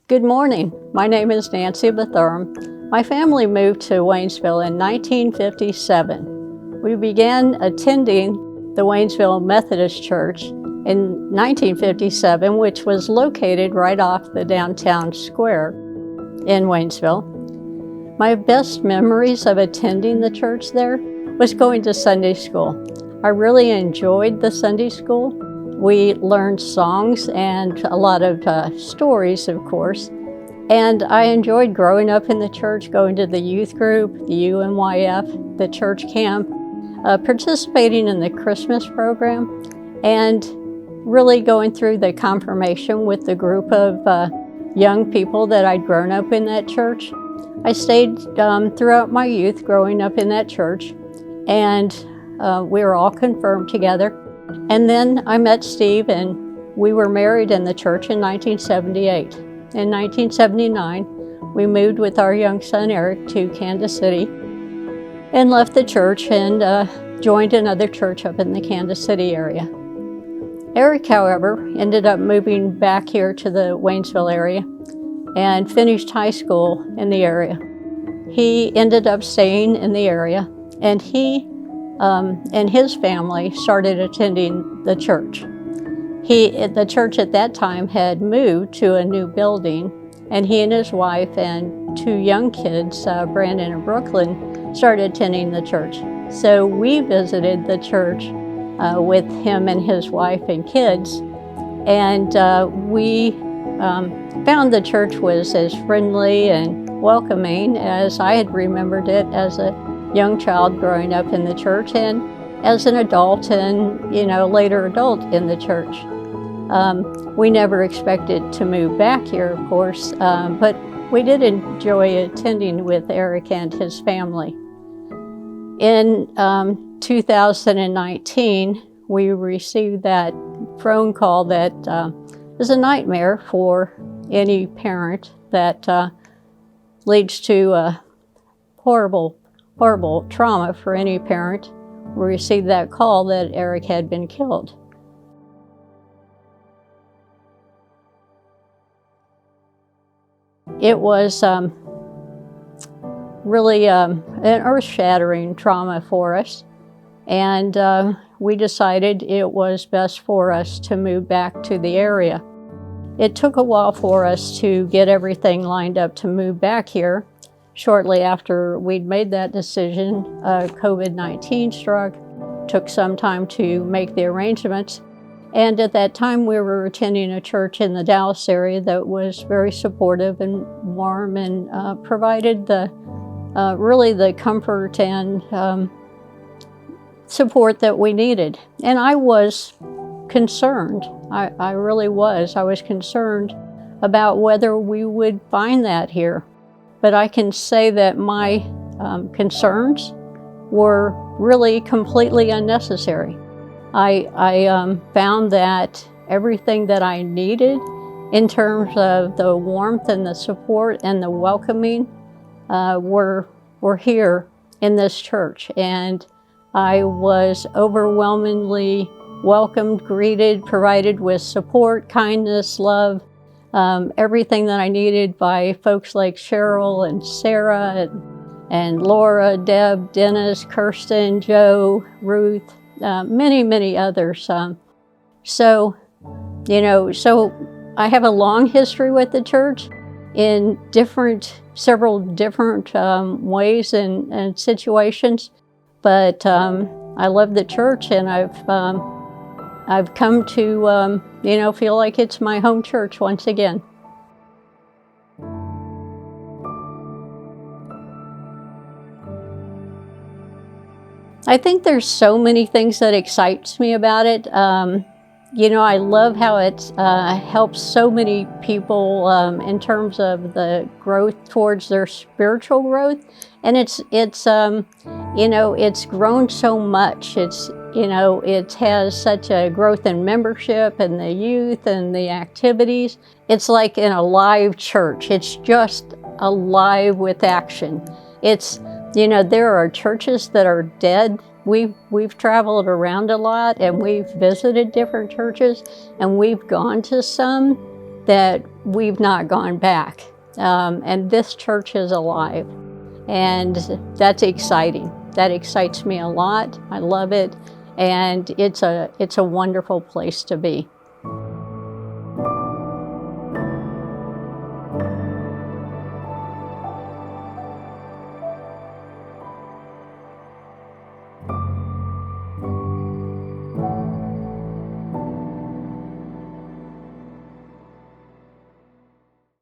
Good morning. My name is Nancye. My family moved to Waynesville in 1957. We began attending the Waynesville Methodist Church in 1957, which was located right off the downtown square in Waynesville. My best memories of attending the church there was going to Sunday school. I really enjoyed the Sunday school. We learned songs and a lot of stories, of course. And I enjoyed growing up in the church, going to the youth group, the UNYF, the church camp, participating in the Christmas program, and really going through the confirmation with the group of young people that I'd grown up in that church. I stayed throughout my youth growing up in that church, and we were all confirmed together. And then I met Steve, and we were married in the church in 1978. In 1979, we moved with our young son Eric to Kansas City and left the church and joined another church up in the Kansas City area. Eric, however, ended up moving back here to the Waynesville area and finished high school in the area. He ended up staying in the area, and he and his family started attending the church. The church at that time had moved to a new building, and he and his wife and two young kids, Brandon and Brooklyn, started attending the church. So we visited the church with him and his wife and kids, and we found the church was as friendly and welcoming as I had remembered it as a young child growing up in the church and as an adult and, later adult in the church. We never expected to move back here, of course, but we did enjoy attending with Eric and his family. In 2019, we received that phone call that is a nightmare for any parent that leads to horrible trauma for any parent. We received that call that Eric had been killed. It was really an earth-shattering trauma for us, and we decided it was best for us to move back to the area. It took a while for us to get everything lined up to move back here. Shortly after we'd made that decision, COVID-19 struck. Took some time to make the arrangements. And at that time, we were attending a church in the Dallas area that was very supportive and warm and provided really the comfort and support that we needed. And I was concerned. I really was. I was concerned about whether we would find that here. But I can say that my concerns were really completely unnecessary. I found that everything that I needed in terms of the warmth and the support and the welcoming were here in this church. And I was overwhelmingly welcomed, greeted, provided with support, kindness, love, everything that I needed by folks like Cheryl and Sarah and Laura, Deb, Dennis, Kirsten, Joe, Ruth, many others. So I have a long history with the church in several different ways and situations, but I love the church, and I've come to feel like it's my home church once again. I think there's so many things that excites me about it. I love how it helps so many people in terms of the growth towards their spiritual growth, and it's grown so much. It has such a growth in membership and the youth and the activities. It's like in a live church. It's just alive with action. There are churches that are dead. We've traveled around a lot, and we've visited different churches, and we've gone to some that we've not gone back. And this church is alive, and that's exciting. That excites me a lot. I love it, and it's a wonderful place to be.